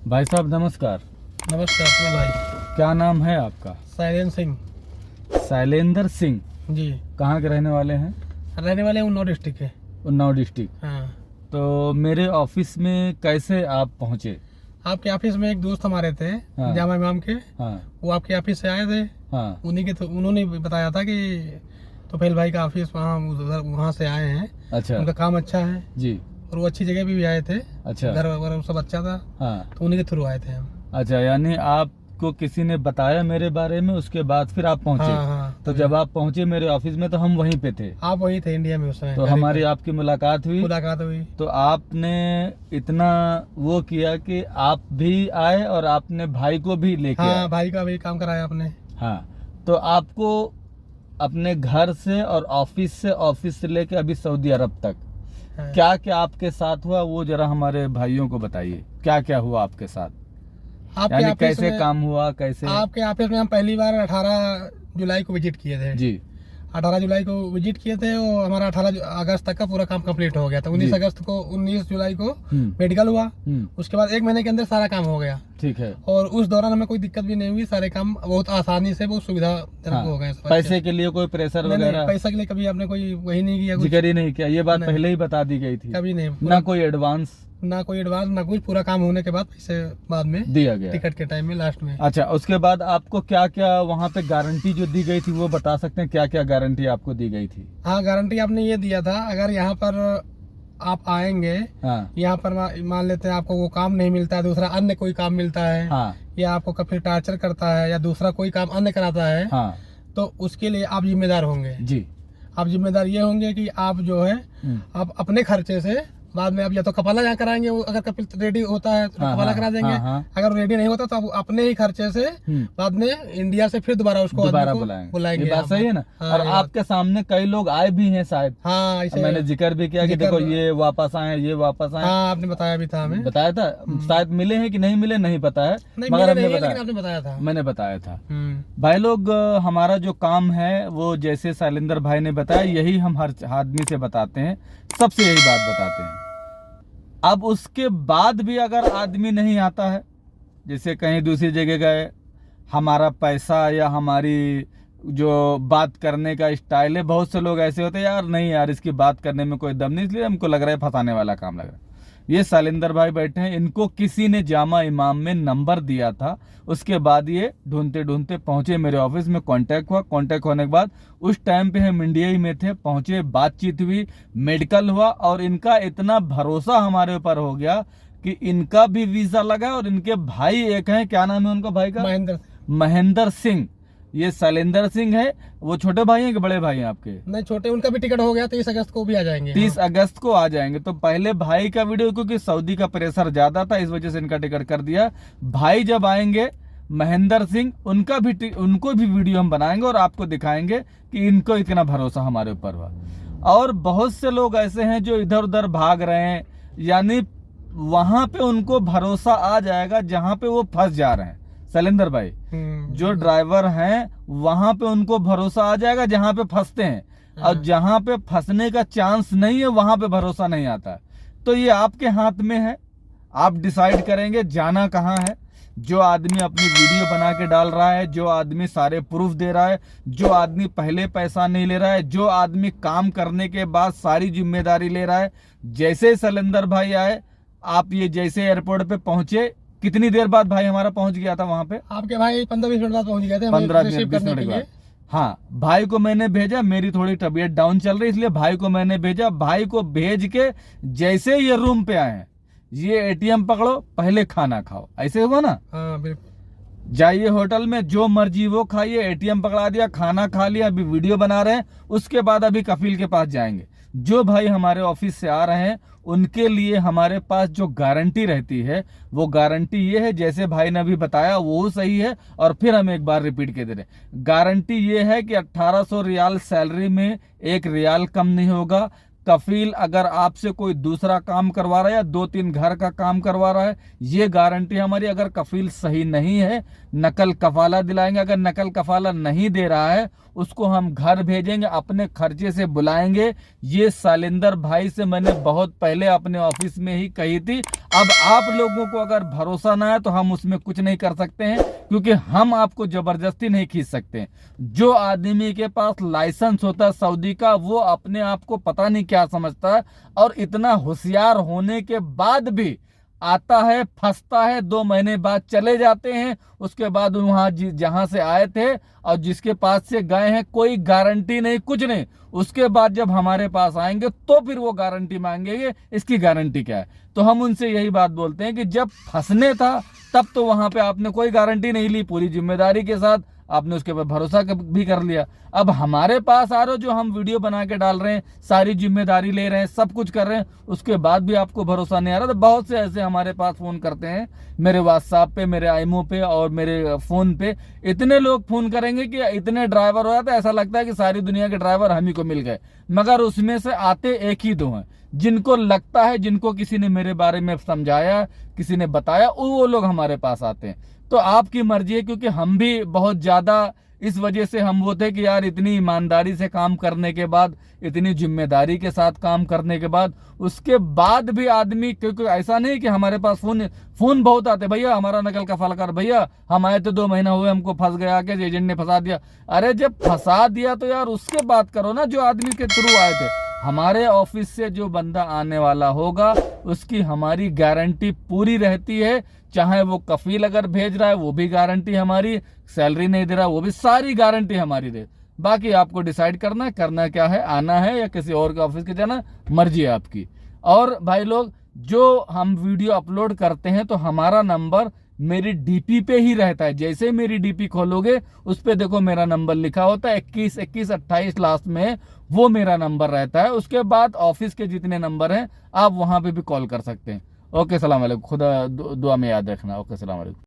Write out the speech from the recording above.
भाई साहब नमस्कार। नमस्कार अपना भाई। क्या नाम है आपका? शैलेंद्र सिंह। शैलेंद्र सिंह। जी। कहाँ के रहने वाले हैं? रहने वाले हैं उन्नाव डिस्ट्रिक्ट के। उन्नाव डिस्ट्रिक्ट। हाँ। तो मेरे ऑफिस में कैसे आप पहुँचे? आपके ऑफिस में एक दोस्त हमारे थे, हाँ। जामा इमाम के। हाँ वो आपके ऑफिस से आए थे। हाँ उन्हीं के उन्होंने बताया था कि तोफेल भाई का ऑफिस वहाँ से आए हैं। अच्छा उनका काम अच्छा है जी। और वो अच्छी जगह भी आए थे। अच्छा घर वगैरह सब अच्छा था, हाँ। तो उन्हीं के थ्रू आए थे हम। अच्छा, यानी आपको किसी ने बताया मेरे बारे में, उसके बाद फिर आप पहुँचे? हाँ हाँ। तो जब आप पहुँचे मेरे ऑफिस में तो हम वहीं पे थे। आप वही थे इंडिया में उस समय? तो हमारी आपकी मुलाकात हुई। मुलाकात हुई। तो आपने इतना वो किया कि आप भी आए और आपने भाई को भी लेके हाँ, आए। भाई का भी काम कराया आपने। हाँ। तो आपको अपने घर से और ऑफिस से लेके अभी सऊदी अरब तक हाँ। क्या क्या आपके साथ हुआ, वो जरा हमारे भाइयों को बताइए। क्या क्या हुआ आपके साथ, आपके यानी ऑफिस कैसे में काम हुआ, कैसे? आपके ऑफिस में हम पहली बार 18 जुलाई को विजिट किए थे। जी 18 जुलाई को विजिट किए थे और हमारा 18 अगस्त तक का पूरा काम कंप्लीट हो गया था। 19 जुलाई को मेडिकल हुआ। उसके बाद 1 महीने के अंदर सारा काम हो गया। ठीक है। और उस दौरान हमें कोई दिक्कत भी नहीं हुई, सारे काम बहुत आसानी से, बहुत सुविधाजनक हो गए। पैसे के लिए कोई प्रेशर वगैरह? पैसा के लिए कभी आपने कोई वही नहीं किया, जिक्र ही नहीं किया? ये बात नहीं। पहले ही बता दी गई थी? कभी नहीं। ना कोई एडवांस? ना कोई एडवांस, ना कुछ। पूरा काम होने के बाद पैसे बाद में दिया गया, टिकट के टाइम में, लास्ट में। अच्छा, उसके बाद आपको क्या क्या वहाँ पे गारंटी जो दी गई थी वो बता सकते हैं? क्या क्या गारंटी आपको दी गई थी? हाँ, गारंटी आपने ये दिया था, अगर यहाँ पर आप आएंगे, हाँ यहाँ पर मान लेते हैं आपको वो काम नहीं मिलता है, दूसरा अन्य कोई काम मिलता है, हाँ या आपको कभी टार्चर करता है या दूसरा कोई काम अन्य कराता है, हाँ तो उसके लिए आप जिम्मेदार होंगे। जी। आप जिम्मेदार ये होंगे कि आप जो है आप अपने खर्चे से बाद में, अब या तो कपाला यहाँ कराएंगे, वो अगर कपिल रेडी होता है तो कपाला करा देंगे। अगर रेडी नहीं होता तो आप अपने ही खर्चे से बाद में इंडिया से फिर दोबारा उसको बुलाएंगे। ये बात सही है ना? और आपके सामने कई लोग आए भी हैं शायद। हाँ, मैंने जिक्र भी किया कि देखो ये वापस आए, ये वापस आए। हाँ, आपने बताया भी था, हमें बताया था। शायद मिले हैं कि नहीं मिले नहीं पता है, मगर आपने बताया था। मैंने बताया था। भाई लोग, हमारा जो काम है वो जैसे शैलेंद्र भाई ने बताया, यही हम हर आदमी से बताते हैं, सबसे यही बात बताते हैं। अब उसके बाद भी अगर आदमी नहीं आता है, जैसे कहीं दूसरी जगह गए, हमारा पैसा या हमारी जो बात करने का स्टाइल है, बहुत से लोग ऐसे होते हैं यार नहीं यार इसकी बात करने में कोई दम नहीं, इसलिए हमको लग रहा है फंसाने वाला काम लग रहा है। ये शैलेंद्र भाई बैठे हैं, इनको किसी ने जामा इमाम में नंबर दिया था, उसके बाद ये ढूंढते ढूंढते पहुंचे मेरे ऑफिस में। कांटेक्ट हुआ, कांटेक्ट होने के बाद उस टाइम पे हम इंडिया ही में थे, पहुंचे, बातचीत हुई, मेडिकल हुआ, और इनका इतना भरोसा हमारे ऊपर हो गया कि इनका भी वीजा लगा। और इनके भाई एक हैं, क्या नाम है उनका भाई का? महेंद्र सिंह। ये शैलेंद्र सिंह है, वो छोटे भाई हैं कि बड़े भाई हैं आपके? नहीं, छोटे। उनका भी टिकट हो गया, 30 अगस्त को भी आ जाएंगे। 30 अगस्त को आ जाएंगे। तो पहले भाई का वीडियो, क्योंकि सऊदी का प्रेशर ज्यादा था, इस वजह से इनका टिकट कर दिया। भाई जब आएंगे महेंद्र सिंह, उनको भी वीडियो हम बनाएंगे और आपको दिखाएंगे कि इनको इतना भरोसा हमारे ऊपर हुआ। और बहुत से लोग ऐसे हैं जो इधर उधर भाग रहे हैं, यानी वहां पे उनको भरोसा आ जाएगा जहां पे वो फंस जा रहे हैं। शैलेंद्र भाई, जो ड्राइवर हैं वहां पे उनको भरोसा आ जाएगा जहां पे फंसते हैं, और जहां पे फंसने का चांस नहीं है वहां पे भरोसा नहीं आता। तो ये आपके हाथ में है, आप डिसाइड करेंगे जाना कहाँ है। जो आदमी अपनी वीडियो बना के डाल रहा है, जो आदमी सारे प्रूफ दे रहा है, जो आदमी पहले पैसा नहीं ले रहा है, जो आदमी काम करने के बाद सारी जिम्मेदारी ले रहा है। जैसे शैलेंद्र भाई आए, आप ये जैसे एयरपोर्ट पे पहुंचे, कितनी देर बाद भाई हमारा पहुंच गया था वहां पे? आपके भाई 15-20 मिनट बाद पहुंच गए थे, 15-20 मिनट के बाद। हाँ, भाई को मैंने भेजा, मेरी थोड़ी तबीयत डाउन चल रही, इसलिए भाई को मैंने भेजा। भाई को भेज के जैसे ये रूम पे आए, ये एटीएम पकड़ो, पहले खाना खाओ, ऐसे हुआ ना? हाँ, बिल्कुल। जाइए होटल में, जो मर्जी वो खाइए, एटीएम पकड़ा दिया, खाना खा लिया, अभी वीडियो बना रहे हैं, उसके बाद अभी कफील के पास जाएंगे। जो भाई हमारे ऑफिस से आ रहे हैं उनके लिए हमारे पास जो गारंटी रहती है, वो गारंटी ये है, जैसे भाई ने अभी बताया वो सही है, और फिर हम एक बार रिपीट के दे रहे हैं। गारंटी ये है कि 1800 रियाल सैलरी में 1 रियाल कम नहीं होगा, कफील अगर आपसे कोई दूसरा काम करवा रहा है या 2-3 घर का काम करवा रहा है, ये गारंटी हमारी। अगर कफील सही नहीं है, नकल कफाला दिलाएंगे। अगर नकल कफाला नहीं दे रहा है, उसको हम घर भेजेंगे, अपने खर्चे से बुलाएंगे। ये सालिंदर भाई से मैंने बहुत पहले अपने ऑफिस में ही कही थी। अब आप लोगों को अगर भरोसा ना है तो हम उसमें कुछ नहीं कर सकते हैं, क्योंकि हम आपको जबरदस्ती नहीं खींच सकते। जो आदमी के पास लाइसेंस होता है सऊदी का, वो अपने आप को पता नहीं क्या समझता है, और इतना होशियार होने के बाद भी आता है, फंसता है, 2 महीने बाद चले जाते हैं। उसके बाद वहां जहां से आए थे और जिसके पास से गए हैं, कोई गारंटी नहीं, कुछ नहीं। उसके बाद जब हमारे पास आएंगे तो फिर वो गारंटी मांगेंगे, इसकी गारंटी क्या है। तो हम उनसे यही बात बोलते हैं कि जब फंसने था तब तो वहां पे आपने कोई गारंटी नहीं ली, पूरी जिम्मेदारी के साथ आपने उसके ऊपर भरोसा भी कर लिया। अब हमारे पास आ रहे हो, जो हम वीडियो बना के डाल रहे हैं, सारी जिम्मेदारी ले रहे हैं, सब कुछ कर रहे हैं, उसके बाद भी आपको भरोसा नहीं आ रहा। तो बहुत से ऐसे हमारे पास फोन करते हैं, मेरे व्हाट्सएप पे, मेरे आईमो पे और मेरे फोन पे इतने लोग फोन करेंगे कि इतने ड्राइवर हो जाते हैं, ऐसा लगता है कि सारी दुनिया के ड्राइवर हम ही को मिल गए। मगर उसमें से आते एक ही 2 हैं, जिनको लगता है, जिनको किसी ने मेरे बारे में समझाया, किसी ने बताया, वो लोग हमारे पास आते हैं। तो आपकी मर्जी है, क्योंकि हम भी बहुत ज्यादा इस वजह से हम वो थे कि यार इतनी ईमानदारी से काम करने के बाद, इतनी जिम्मेदारी के साथ काम करने के बाद, उसके बाद भी आदमी, क्योंकि ऐसा नहीं कि हमारे पास फोन बहुत आते, भैया हमारा नकल कफाला कर, भैया हम आए थे 2 महीना हुए, हमको फंस गया के एजेंट ने फंसा दिया। अरे जब फंसा दिया तो यार उसके बात करो ना, जो आदमी के थ्रू आए थे। हमारे ऑफिस से जो बंदा आने वाला होगा उसकी हमारी गारंटी पूरी रहती है, चाहे वो कफील अगर भेज रहा है वो भी गारंटी हमारी, सैलरी नहीं दे रहा वो भी, सारी गारंटी हमारी दे। बाकी आपको डिसाइड करना क्या है, आना है या किसी और के ऑफिस के जाना, मर्जी है आपकी। और भाई लोग, जो हम वीडियो अपलोड करते हैं तो हमारा नंबर मेरी डीपी पे ही रहता है। जैसे मेरी डीपी खोलोगे उस पे देखो मेरा नंबर लिखा होता है 21 21 28 लास्ट में, वो मेरा नंबर रहता है। उसके बाद ऑफिस के जितने नंबर हैं आप वहां पे भी कॉल कर सकते हैं। ओके, सलाम वालेकुम, खुदा दुआ में याद रखना। ओके, सलाम वालेकुम।